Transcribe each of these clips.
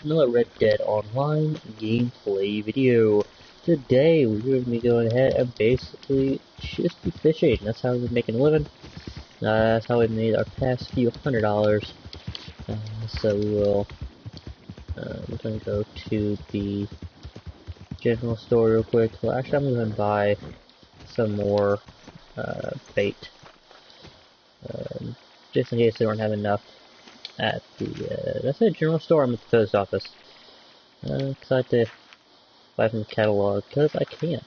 to another Red Dead Online gameplay video. Today we're going to be going ahead and basically just be fishing. That's how we're making a living. That's how we made our past few $100. So we will, we're going to go to the general store real quick. Well, actually I'm going to buy some more bait. Just in case they don't have enough at the, that's a general store. I'm at the post office. Cause I like to buy from the catalog, because I can.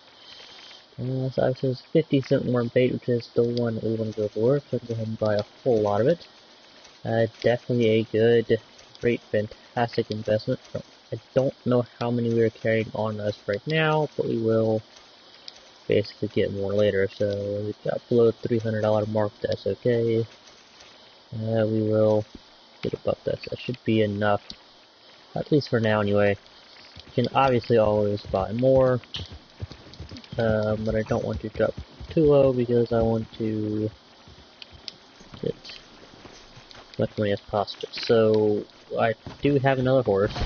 So obviously there's 50 cent more bait, which is the one that we want to go for, so I'll go ahead and buy a whole lot of it. Definitely a good, great, fantastic investment. I don't know how many we are carrying on us right now, but we will basically get more later. So we got below $300 mark, that's okay. We will get above that, so that should be enough, at least for now anyway. You can obviously always buy more, but I don't want to drop too low because I want to get as much money as possible. So I do have another horse.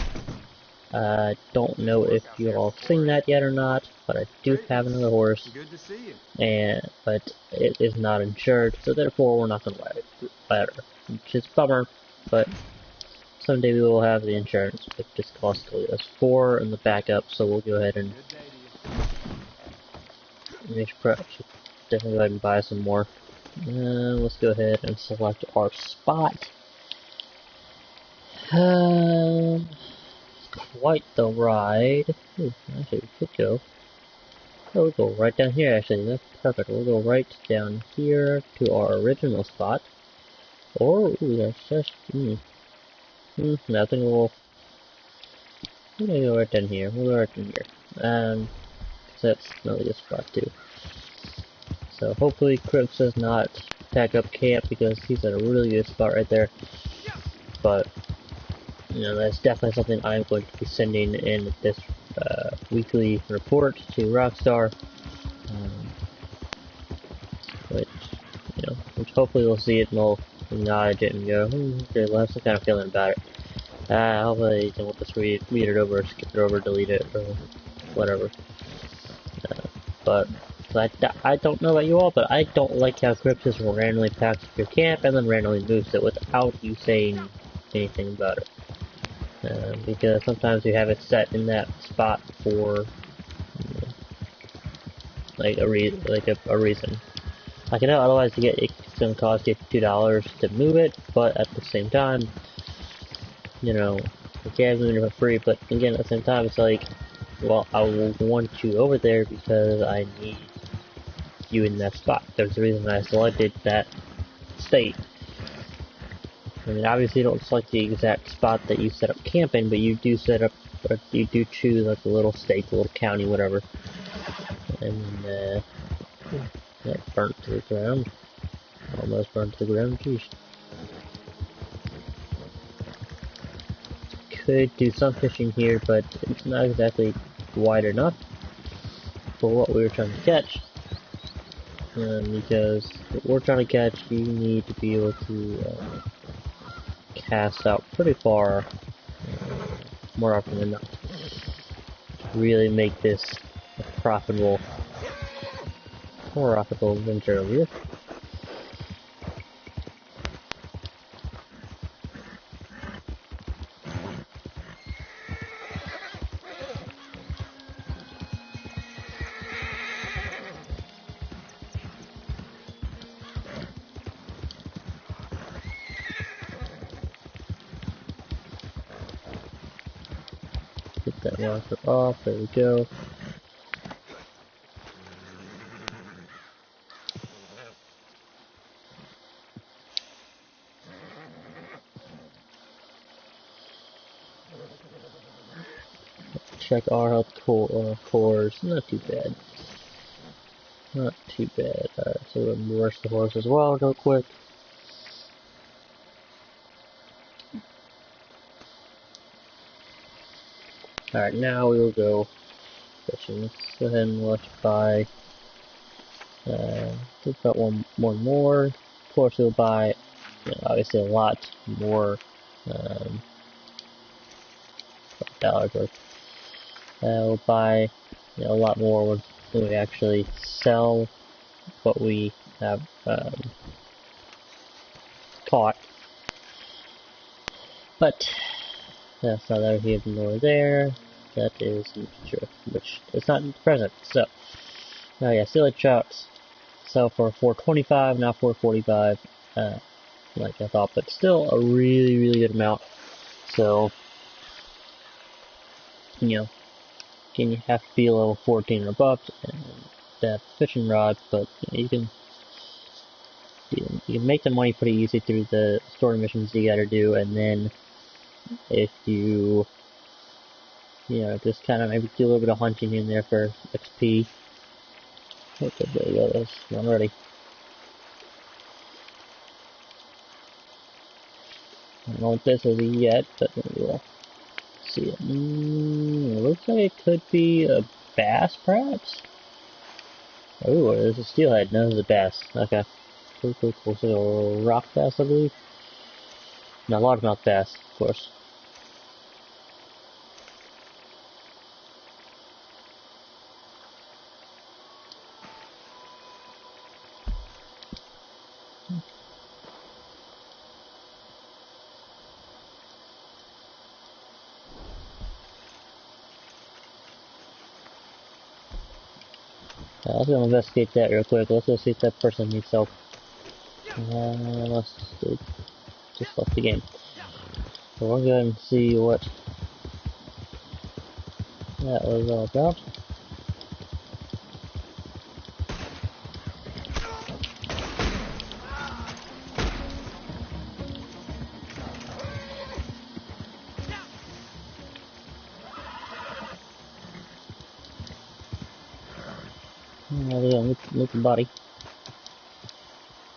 I don't know if you all seen that yet or not, but I do have another horse. Good to see you. But it is not insured, so therefore we're not going to buy it, which is a bummer, but someday we will have the insurance, but just costly. That's 4 in the backup, so we'll go ahead and should definitely go ahead and buy some more. Let's go ahead and select our spot. Quite the ride. Ooh, actually, we could go. Oh, we'll go right down here, actually. That's perfect. We'll go right down here to our original spot. Or, ooh, that's just, nothing. We're gonna go right down here. We'll go right down here. Cause that's another good spot, too. So, hopefully, Cripps does not pack up camp because he's at a really good spot right there. But, you know, that's definitely something I'm going to be sending in this weekly report to Rockstar, which hopefully we'll see it and they'll acknowledge it and go, okay, we'll have some kind of feeling about it. Hopefully they don't just read it over, skip it over, delete it, or whatever. But I don't know about you all, but I don't like how Cripps just randomly packs up your camp and then randomly moves it without you saying anything about it. Because sometimes you have it set in that spot for like a reason. Like I know otherwise it's gonna cost you $2 to move it, but at the same time, you know, you can't move it for free. But again, at the same time, it's like, well, I will want you over there because I need you in that spot. There's a reason I selected that state. I mean, obviously you don't select the exact spot that you set up camp in, but you do set up, or you do choose like a little state, a little county, whatever. And, that burnt to the ground. Almost burnt to the ground, jeez. Could do some fishing here, but it's not exactly wide enough for what we were trying to catch. Because what we're trying to catch, you need to be able to, cast out pretty far, more often than not, to really make this a profitable venture over here. Get that rocker off, there we go. Check our health cores, not too bad. Not too bad. Alright, so we'll reverse the horse as well real quick. Alright, now we will go fishing. Let's go ahead and let's buy, we've got one more. Of course we'll buy, obviously a lot more, worth. We'll buy a lot more when we actually sell what we have caught. But that's neither here nor there. That is true, which is not present. So, now yeah, steelhead trouts sell for $4.25, now $4.45, like I thought, but still a really, really good amount. So, again, you have to be a level 14 or above and that fishing rod, but you can make the money pretty easy through the story missions you gotta do, and then if you just kind of maybe do a little bit of hunting in there for XP. Okay, there you go, there's one ready. I don't know what this is yet, but we will see it. It looks like it could be a bass, perhaps? Oh, there's a steelhead. No, this is a bass. Okay. Cool, cool, cool. So a rock bass, I believe. No, largemouth bass, of course. Let's go investigate that real quick. Let's go see if that person needs help. Let's just left the game. So we'll go ahead and see what that was all about. Look the body.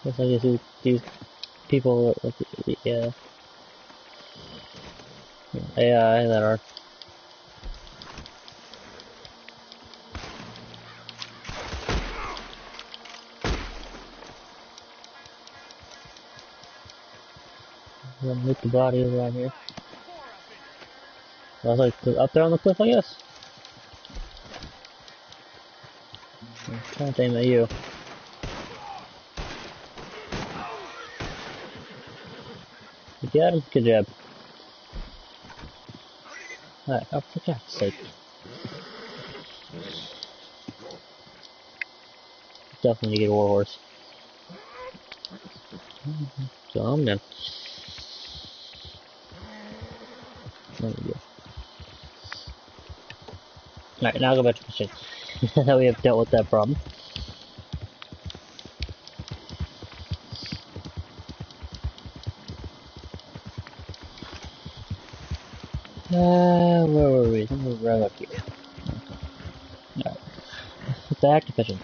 Looks like these people, AI that are. Look the body around here. I was like up there on the cliff, I guess. I'm trying to aim at you. You got him? Good job. Alright, oh, for God's sake. Definitely need to get a warhorse. So I'm done. There we go. Alright, now I'll go back to fishing. Now we have dealt with that problem. Where were we? I think we're right up here. Alright. Back to fishing.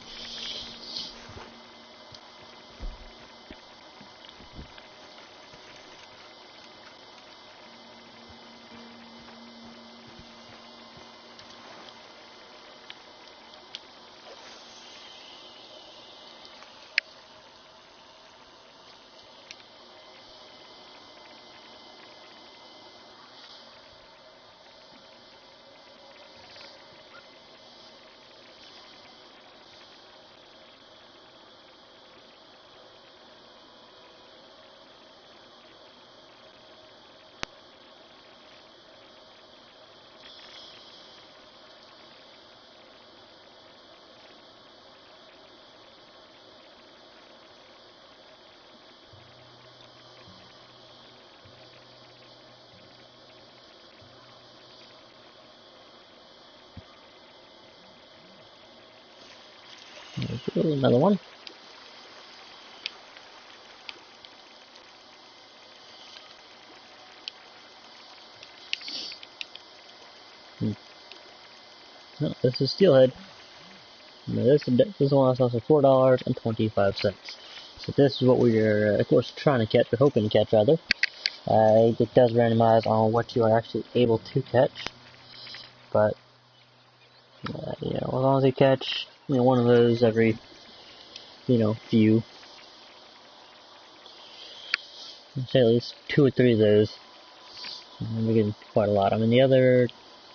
Another one. No, this is steelhead. No, this one sells for $4.25. So this is what we're, of course, trying to catch, or hoping to catch, rather. It does randomize on what you are actually able to catch, but as long as you catch, one of those every, few. I'd say at least 2 or 3 of those. And we're getting quite a lot. I mean, the other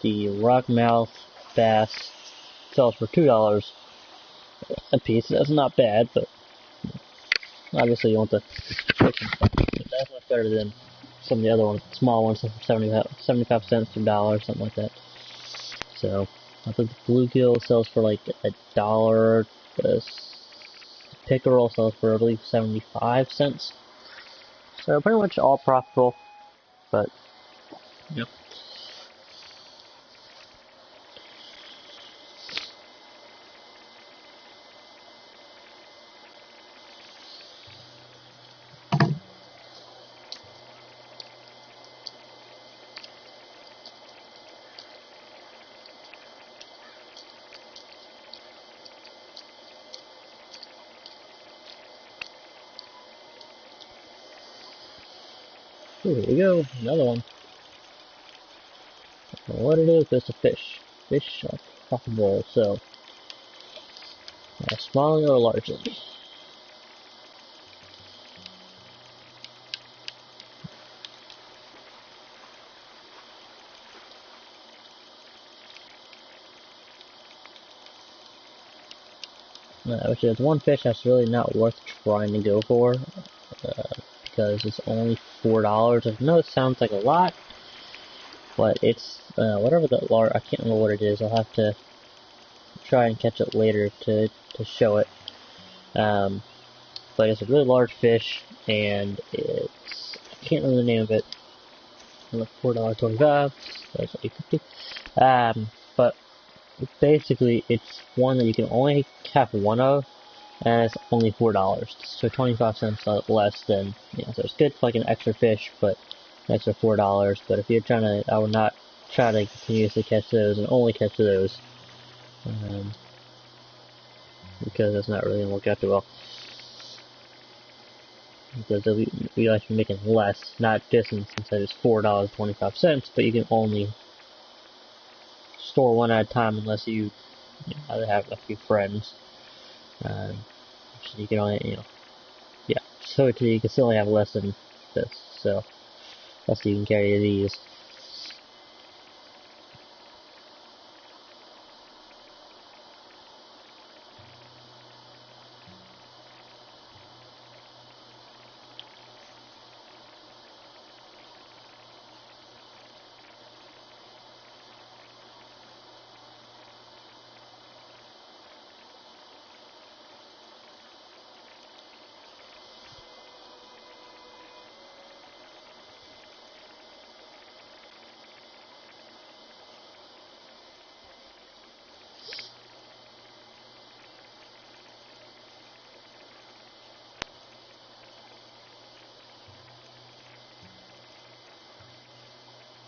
the rockmouth bass sells for $2 a piece. That's not bad, but obviously you want the fish and stuff. But that's much better than some of the other ones, small ones, for 75 cents to $1, something like that. So I think the bluegill sells for like $1. The pickerel sells for, I believe, 75 cents. So pretty much all profitable, but yep. Here we go, another one. I don't know what it is, but it's a fish. Fish are profitable, so small or largely. Which is one fish that's really not worth trying to go for, because it's only $4. I know it sounds like a lot, but it's whatever the large. I can't remember what it is. I'll have to try and catch it later to show it. But it's a really large fish, and it's, I can't remember the name of it. $4.25. That's $8.50. But basically, it's one that you can only have one of, and it's only $4. So 25 cents less than, so it's good for like an extra fish, but an extra $4. But if you're trying to, I would not try to continuously catch those and only catch those, because that's not really going to work out too well. Because we actually making less, not just since it's $4.25, but you can only store one at a time unless you either have a few friends. So you can only, so you can still only have less than this, so that's you can carry these.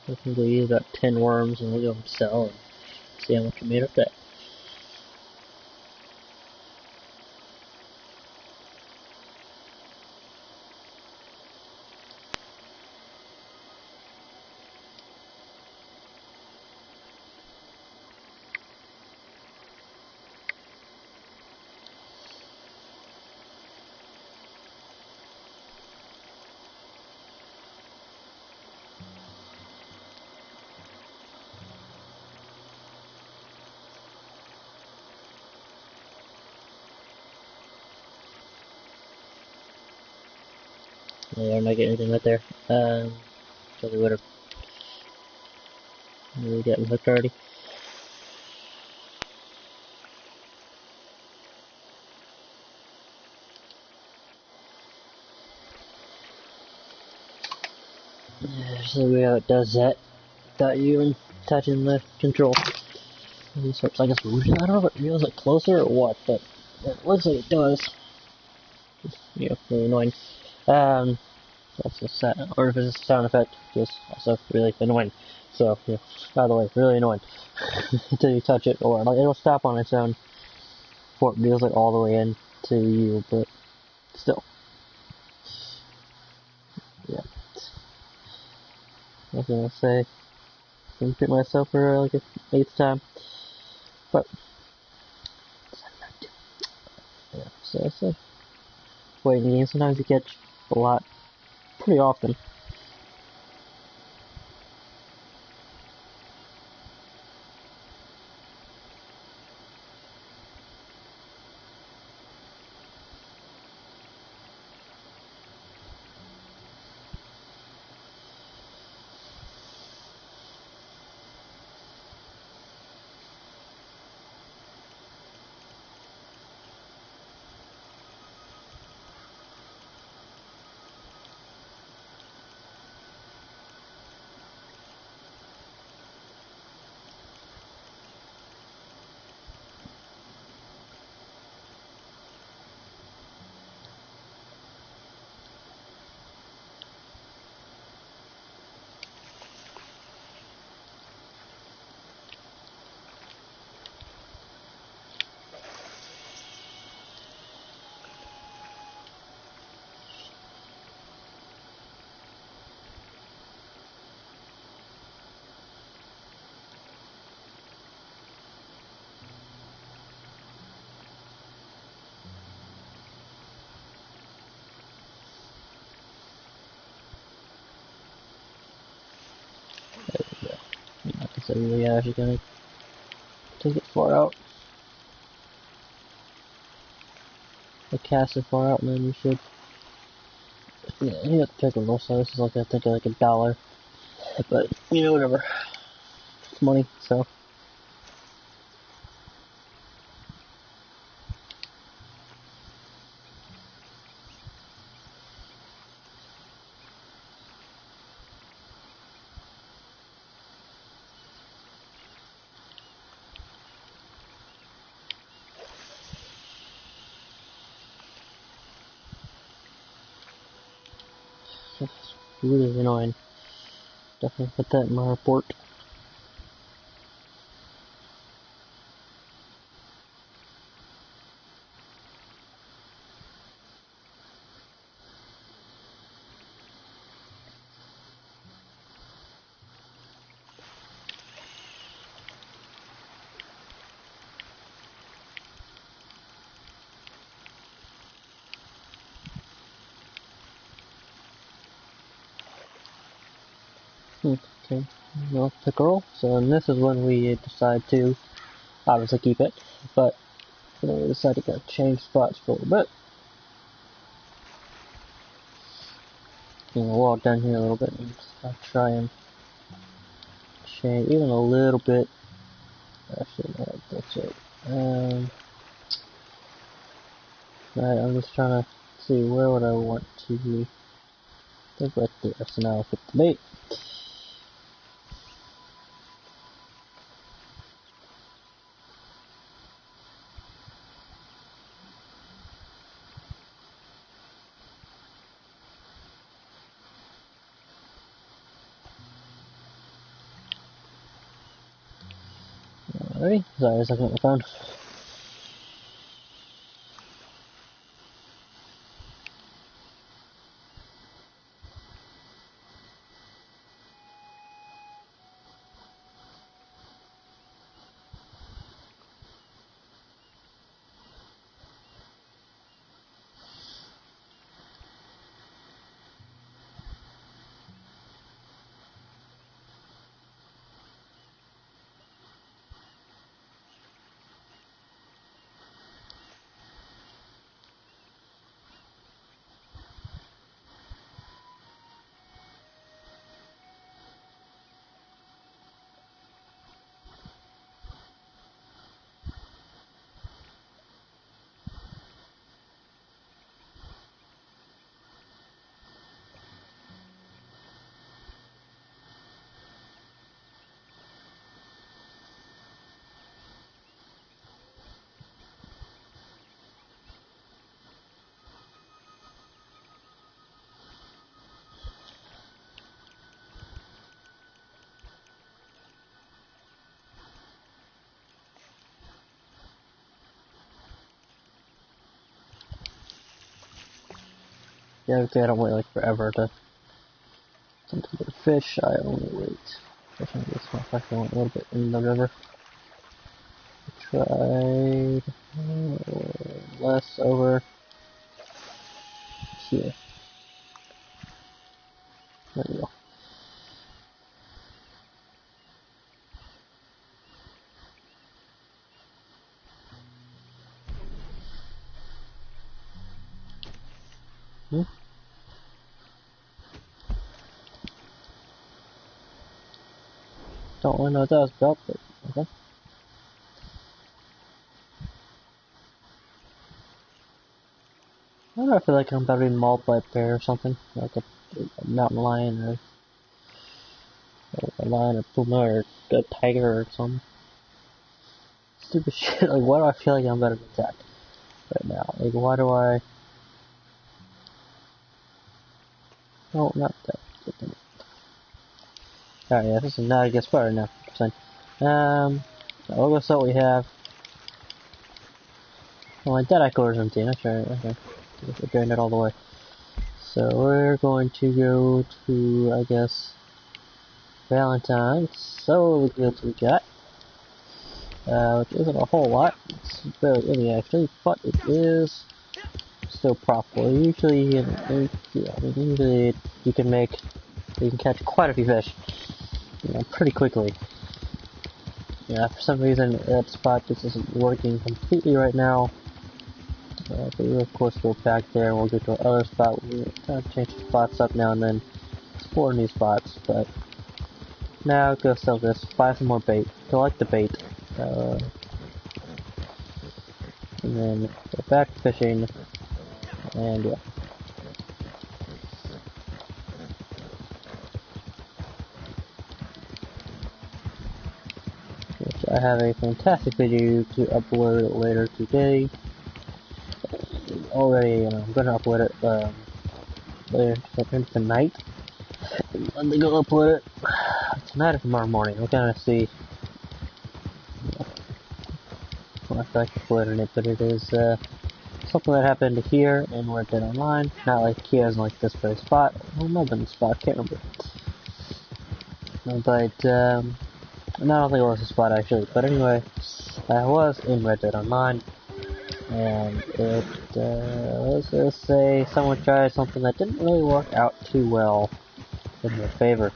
I think we'll use about 10 worms and we'll go and sell and see how much we made up that. Yeah, I'm not getting anything right there. So we would have really gotten hooked already. So we how it does that without you even touching the control. It starts, I guess, I don't know if it feels like closer or what, but it looks like it does. Just, really annoying. That's a sound, or if it's a sound effect, just also really annoying. So, by the way, really annoying. Until you touch it, or like it'll stop on its own before it feels like all the way in to you, but still. Yeah. I was gonna say, I didn't pick myself for like a 8th time, but yeah. So it's a waiting game. Sometimes you catch a lot, pretty often. So yeah, actually gonna take it far out. I cast it far out, and then you should. Yeah, you have to check a little. So this is like I think like $1, but you know whatever. It's money, so. It's really annoying. Definitely put that in my report. Okay, well, pickerel. So and this is when we decide to obviously keep it, but we decide to change spots for a little bit. We'll walk down here a little bit and try and change even a little bit. Actually, no, that's it. Right, I'm just trying to see where would I want to be. I think right there. So now I'll put the bait. Alrighty, sorry, I was looking at my phone. Yeah, okay, I don't wait like forever to something to fish. I only wait. Fishing this one, I went a little bit in the river. Tried less over here. There we go. Don't really know what that was about, but okay. I don't know, I feel like I'm about to be mauled by a bear or something, like a mountain lion or a lion or puma or a tiger or something. Stupid shit. Like, why do I feel like I'm about to be attacked right now? Like, why do I? No, not that. Alright, yeah, this is now it gets better now. We'll go see what we have. Oh, my dead eye core is empty. That's right. Okay. We drained it all the way. So we're going to go to, I guess, Valentine's. So the goods we got, which isn't a whole lot. It's barely any actually, but it is still profitable. Usually, usually you can catch quite a few fish, pretty quickly. Yeah, for some reason that spot just isn't working completely right now. But we'll of course go back there and we'll go to our other spot. We'll kind of change the spots up now and then, explore new spots. But now go sell this, buy some more bait, collect the bait, and then go back to fishing, and yeah. Which I have a fantastic video to upload later today. Already, I'm gonna upload it later tonight. I'm gonna go upload it tonight or tomorrow morning. We're gonna see. I feel like uploading it, but it is something that happened here in Red Dead Online. Not like here, as like this very spot. Well, might have been the spot. Can't remember. But no, I don't think it was a spot actually. But anyway, I was in Red Dead Online. And it, let's just say someone tried something that didn't really work out too well in their favor.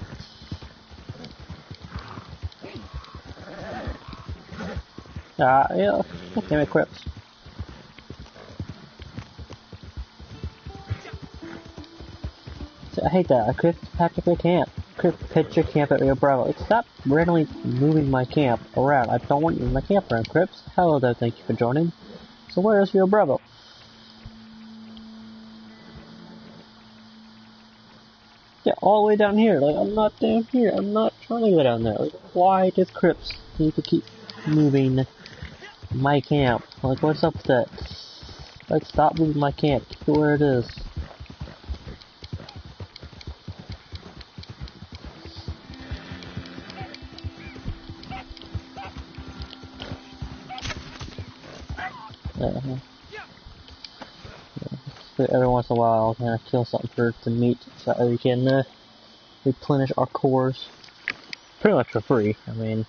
Yeah, damn it, Crips. I hate that. I Crips packed up your camp. Crips pitch your camp at Rio Bravo. Like, stop randomly moving my camp around. I don't want you in my campground, Crips. Hello there, thank you for joining. So where is Rio Bravo? Yeah, all the way down here. Like, I'm not down here. I'm not trying to go down there. Like, why does Crips need to keep moving my camp? Like, what's up with that? Like, stop moving my camp. Keep it where it is. Every once in a while, I'll kind of kill something to meat so that we can replenish our cores. Pretty much for free. I mean,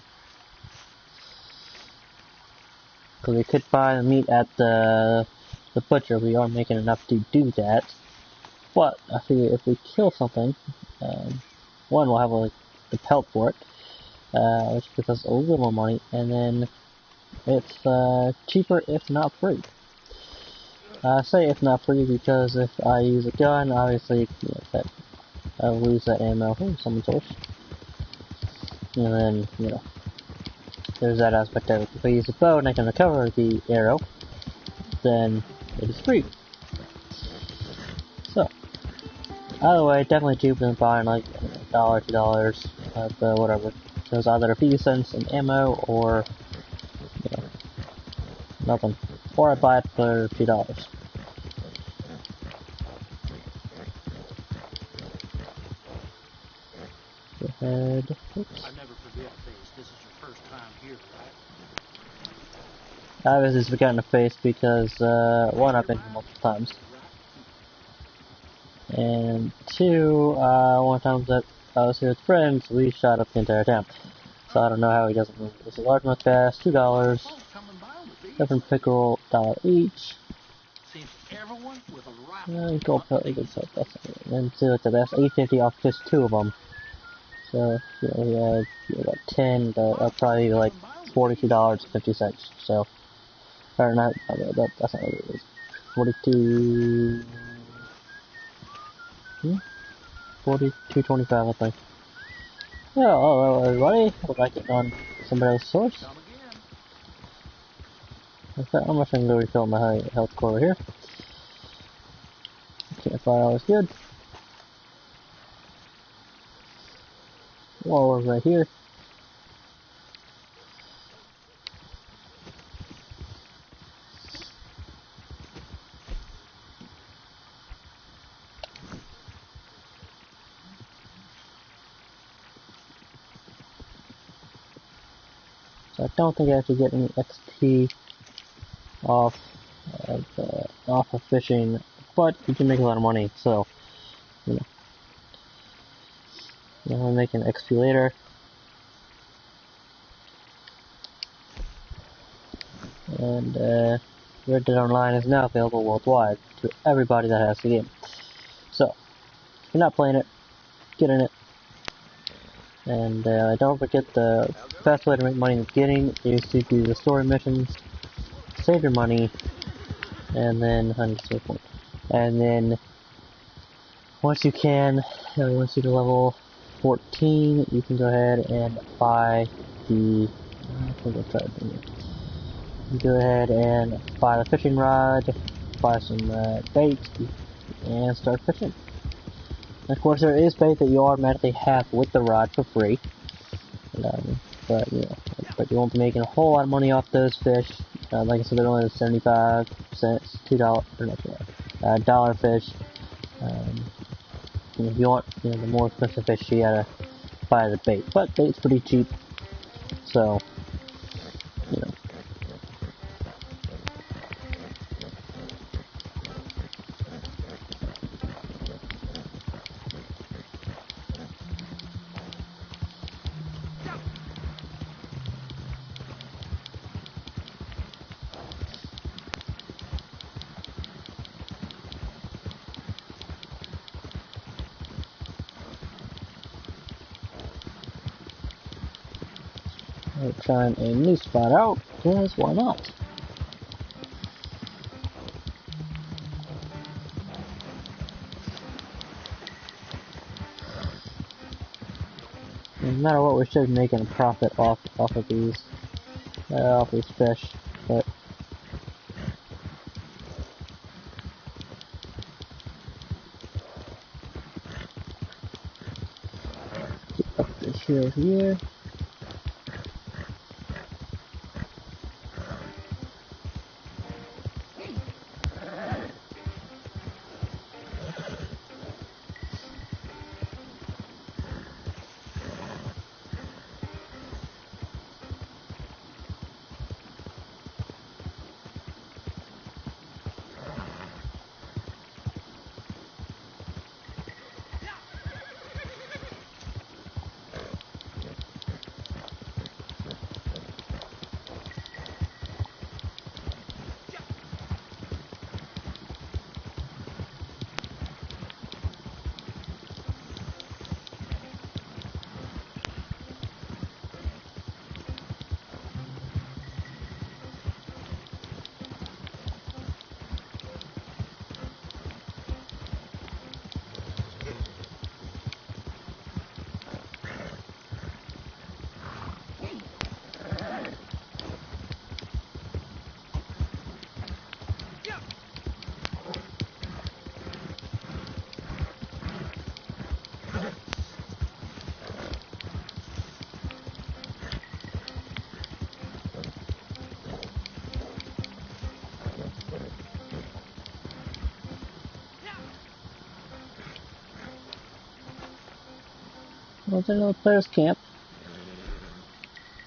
because we could buy the meat at the butcher. We are making enough to do that. But I figure if we kill something, one, we'll have like the pelt for it, which gives us a little more money, and then it's cheaper if not free. I say if not free because if I use a gun, obviously I'll lose that ammo. Oh, someone's horse. And then, there's that aspect of it. If I use a bow and I can recover the arrow, then it is free. So, either way, definitely cheaper than buying like $1, $2, whatever. There's either a few cents in ammo or, nothing. Or I buy it for $2. Go ahead. Oops. I never forget this. This is your first time here, right? I was just forgetting the face because, one, I've been here multiple times. And two, one time that I was here with friends, we shot up the entire town. So I don't know how he doesn't move. It's a large enough pass, $2. Different pickle, $1 each. Gold probably good stuff. That's it. And so it's that's $8.50 off just 2 of them. So we have about 10. That'll probably be like $42.50. So, or not. That's not what it is. 42. 42.25, I think. Yeah, hello everybody. Hope I get on somebody else's source. Okay, how much I can go refill my health core here. Campfire always good. Wall right here. So I don't think I have to get any XP off of fishing, but you can make a lot of money, so I'm making XP later. And Red Dead Online is now available worldwide to everybody that has the game. So if you're not playing it, get in it And don't forget the best way to make money in the beginning is to do the story missions, save your money, and then and then once you can, once you get to level 14, you can go ahead and buy the. You go ahead and buy the fishing rod, buy some bait, and start fishing. And of course, there is bait that you automatically have with the rod for free. But you won't be making a whole lot of money off those fish. Like I said, they're only 75 cents, $2 or not dollar fish. If you want the more expensive fish, you gotta buy the bait. But bait's pretty cheap, so you know. Trying a new spot out, because why not? No matter what, we should be making a profit off of these fish, but get up this hill here. Well, there's another player's camp.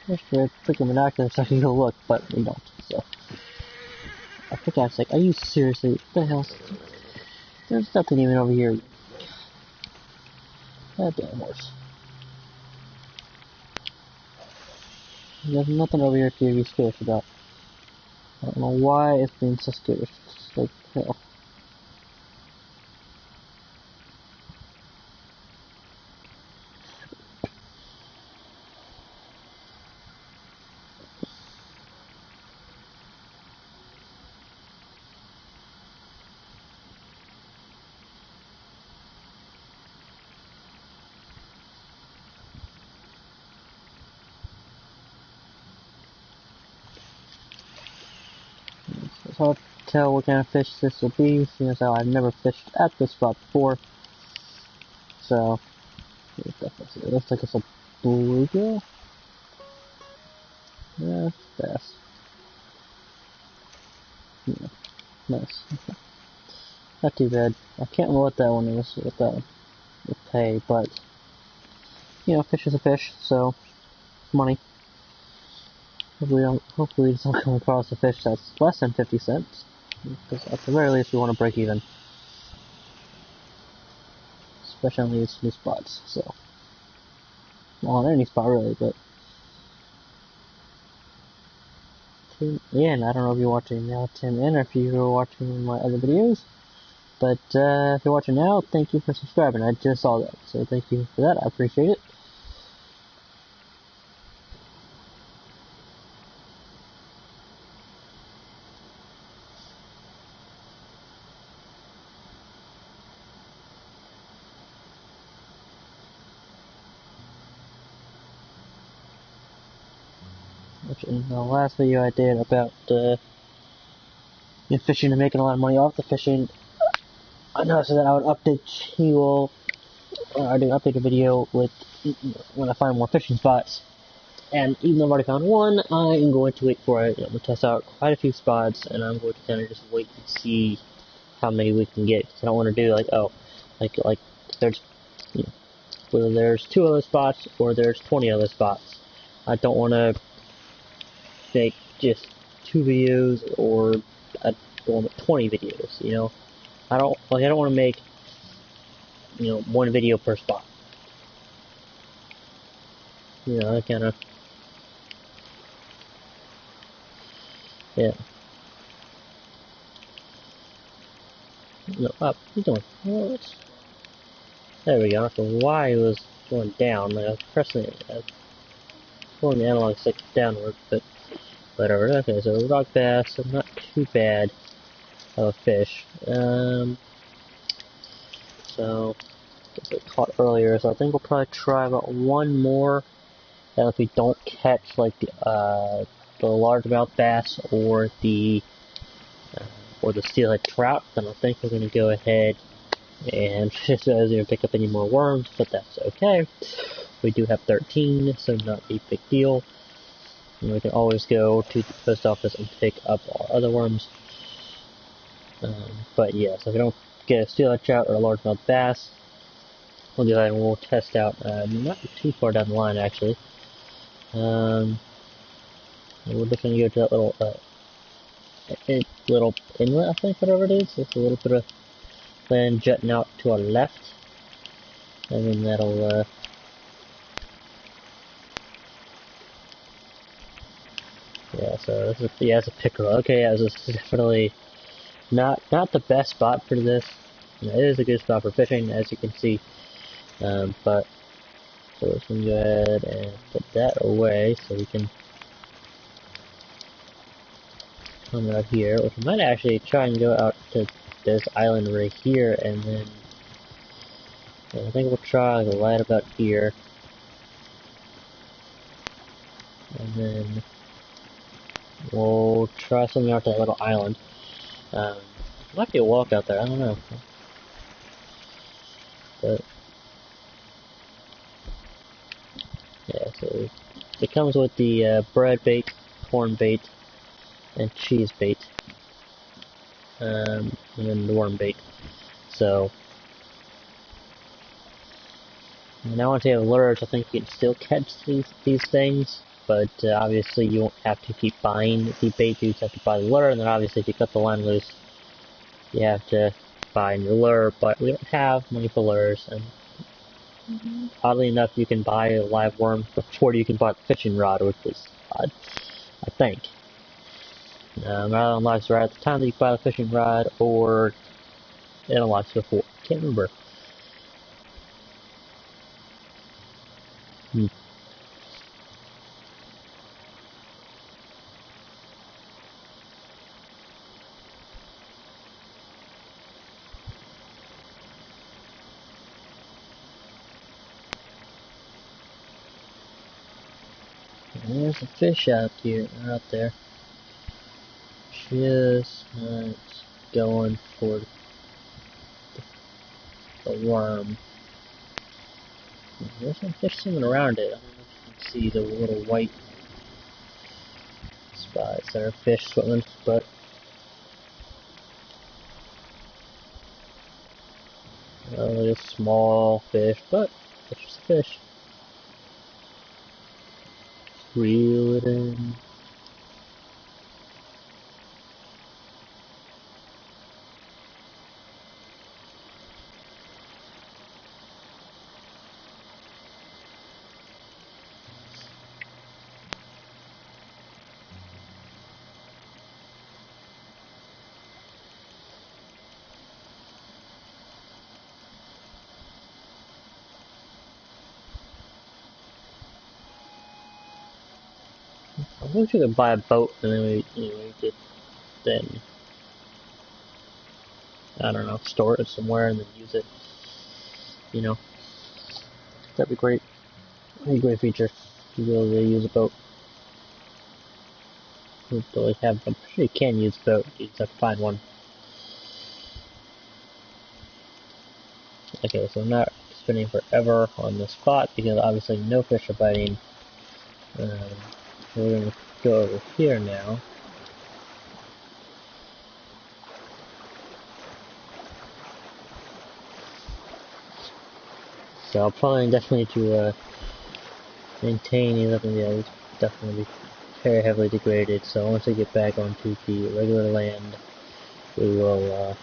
Wish we had freaking binoculars so I could go look, but we don't, so. I think I was like, are you seriously? What the hell? There's nothing even over here. That damn horse. There's nothing over here to be scared about. I don't know why it's being so scared. It's like hell. It's hard to tell what kind of fish this will be, seeing as how I've never fished at this spot before. So, it looks like it's a bluegill. Yeah, bass. Yeah, nice. Okay. Not too bad. I can't remember what that one is, what that one will pay, but, fish is a fish, so, money. Hopefully we don't come across a fish that's less than 50 cents, because at the very least we want to break even. Especially on these new spots, so. Well, on any spot really, but. Yeah, and I don't know if you're watching now, Tim, or if you were watching my other videos, but if you're watching now, thank you for subscribing. I just saw that, so thank you for that. I appreciate it. which in the last video I did about fishing and making a lot of money off the fishing, I noticed that I would update you all. I do an update video with when I find more fishing spots. And even though I've already found one, I am going to wait for it. I'm going to test out quite a few spots, and I'm going to kind of just wait and see how many we can get. Cause I don't want to do like there's whether there's 2 other spots or there's 20 other spots. I don't want to make just 2 videos or I don't want 20 videos. You know, I don't want to make 1 video per spot. You know, I kind of yeah. No, up. What are you doing? Oh, there we go. I don't know why it was going down. Like I was pressing it. I was pulling the analog stick downward, but whatever. Okay, so rock bass, not too bad of a fish. So guess I caught earlier, so I think we'll probably try about 1 more. And if we don't catch like the largemouth bass or the steelhead trout, then I think we're going to go ahead and just pick up any more worms, but that's okay. We do have 13, so not a big deal. And we can always go to the post office and pick up our other worms. But yeah, so if we don't get a steelhead trout or a largemouth bass, we'll go ahead and we'll test out, not too far down the line actually. We're just going to go to that little inlet, I think, whatever it is. It's a little bit of land jutting out to our left, and then that'll yeah. So this is it's a pickerel. Okay, yeah, this is definitely not the best spot for this. It is a good spot for fishing, as you can see. But so let's go ahead and put that away so we can come out here, which we might actually try and go out to this island right here, and then I think we'll try like right about here, and then we'll try something out to that little island. Might be a walk out there, I don't know, but yeah. So it comes with the bread bait, corn bait, and cheese bait, and then the worm bait. So now once you have lures, I think you can still catch these things, but obviously you won't have to keep buying the bait. You just have to buy the lure, and then obviously if you cut the line loose, you have to buy a new lure. But we don't have money for lures, and oddly enough, you can buy a live worm before you can buy the fishing rod, which is odd, I think. Rather unlocks right at the time that you buy the fishing rod, or it unlocks before. Can't remember. There's a fish out there. Just not going for the worm. There's some fish swimming around it. I don't know if you can see the little white spots. There are fish swimming, but just small fish, but it's just a fish. Just reel it in. I wish you could buy a boat and then we could then, I don't know, store it somewhere and then use it. That'd be great. That'd be a great feature to be able to use a boat. don't really have. I'm sure you can use a boat. You just have to find one. Okay, so I'm not spending forever on this spot because obviously no fish are biting. We're gonna go over here now. So I'll probably definitely to maintain these up in the it's definitely be very heavily degraded. So once I get back onto the regular land, we will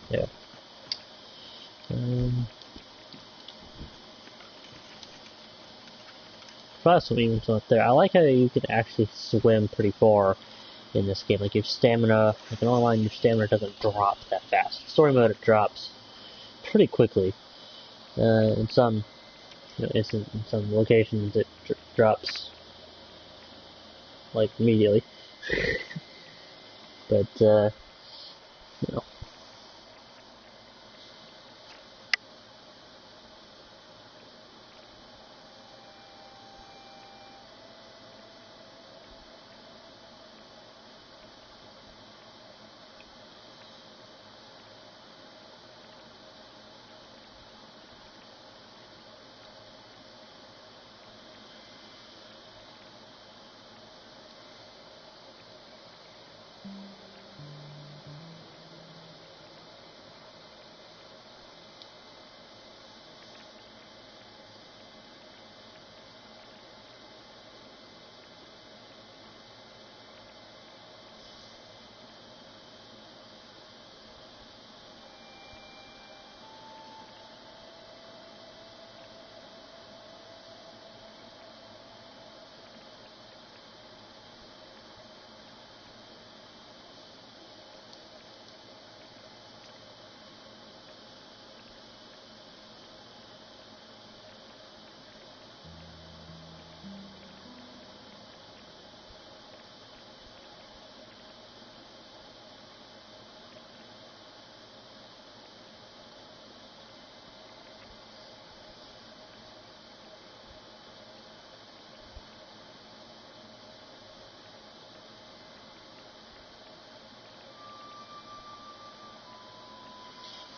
yeah. Plus, even so up there, I like how you can actually swim pretty far in this game. Like your stamina, like in online, your stamina doesn't drop that fast. Story mode, it drops pretty quickly. In some, in some locations, it drops like immediately. But you know.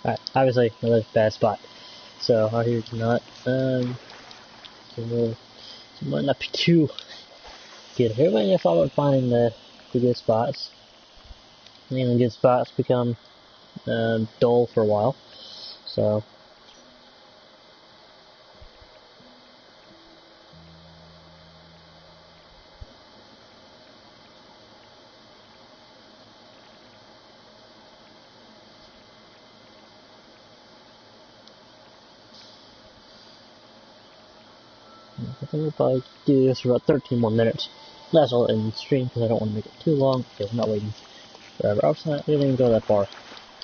Alright, obviously another bad spot. So out here's not so it might not be too good here, but if I would find the good spots. And the good spots become dull for a while. So I think we'll probably do this for about 13 more minutes. That's all in the stream because I don't want to make it too long because I'm not waiting forever. I didn't even go that far.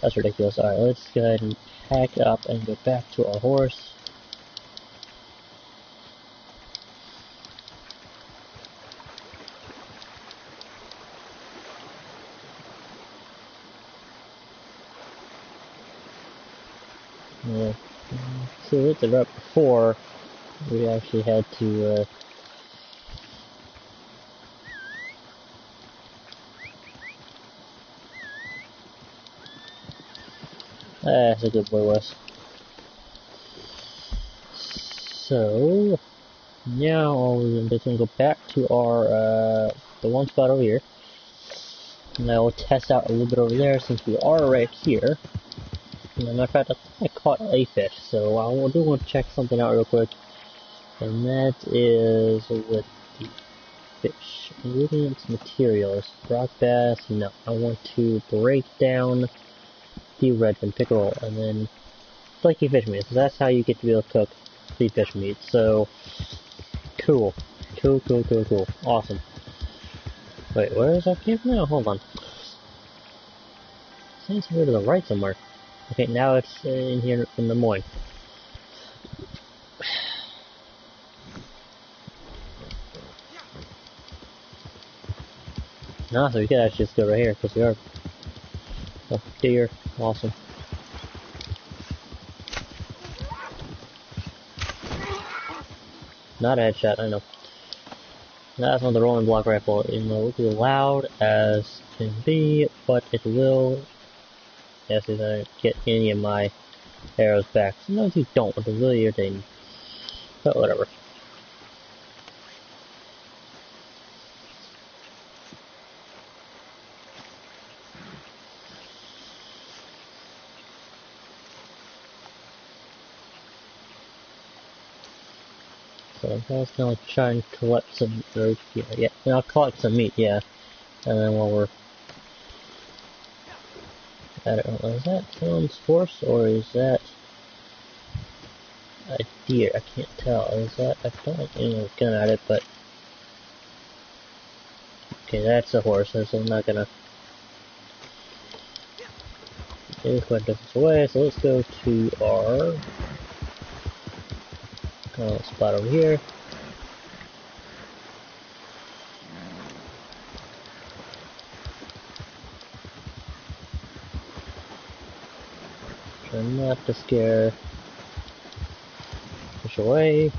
That's ridiculous. Alright, let's go ahead and pack up and go back to our horse. Yeah. So we hit the rep before we actually had to that's a good boy, Wes. So now we're just gonna go back to our the one spot over here. And I will test out a little bit over there since we are right here. And as a matter of fact, I think I caught a fish, so I do want to check something out real quick. And that is with the fish. Ingredients, materials, rock bass, no. I want to break down the redfin pickerel and then flaky fish meat. So that's how you get to be able to cook the fish meat. So, cool. Cool. Awesome. Wait, where is our camp now? Hold on. Seems to go to the right somewhere. Okay, now it's in here in Des Moines. No, so we could actually just go right here because we are. Oh, deer. Awesome. Not a headshot, I know. That's on the rolling block rifle. It will be loud as can be, but it will. Yes, if I get any of my arrows back. Sometimes you don't, which is really irritating. But whatever. So I'm just gonna try and collect some, yeah, I'll collect some meat, yeah. And then while we're at it, is that someone's horse or is that a deer? I can't tell. Is that, I don't like aiming a gun at it, but okay, that's a horse, so I'm not gonna. It's quite a distance away, so let's go to our spot over here. Try not to scare fish away.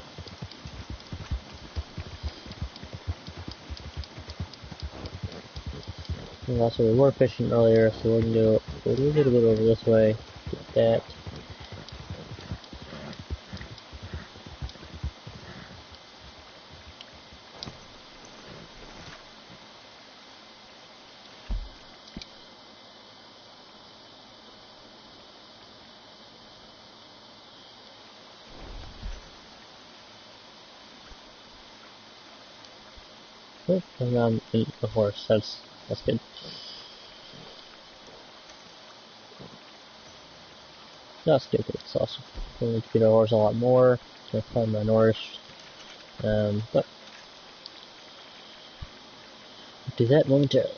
And also, we were fishing earlier, so we're gonna go a little bit over this way. Get that. Oh, and I'm in the horse. That's good. That's stupid. It's awesome. We need to feed our horse a lot more. Gonna find my horse. But I'll do that momentarily.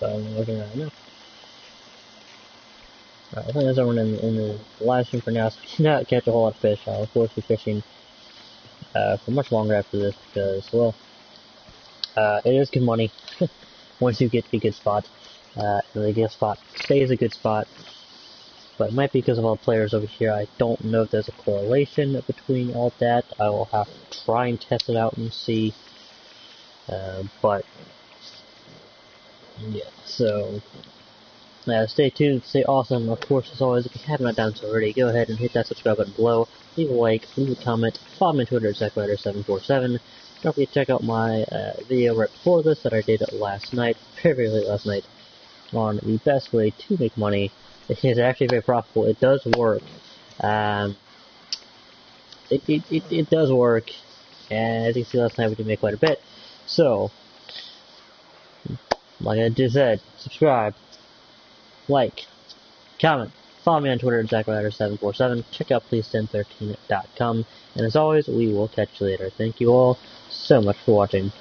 So I'm looking at it now. Alright, I think that's everyone in the live stream for now, so we cannot catch a whole lot of fish. I'll of course be fishing for much longer after this because, well, it is good money once you get a good spot. And the good spot stays a good spot, but it might be because of all the players over here. I don't know if there's a correlation between all that. I will have to try and test it out and see. But yeah, so stay tuned, stay awesome. Of course, as always, if you haven't done so already, go ahead and hit that subscribe button below. Leave a like, leave a comment, follow me on Twitter at ZachRider747. Don't forget to check out my video right before this that I did last night, very late last night, on the best way to make money. It is actually very profitable. It does work. It does work, and as you can see last night we did make quite a bit. So, like I just said, subscribe, like, comment, follow me on Twitter at ZachRider747, check out please1013.com, and as always, we will catch you later. Thank you all so much for watching.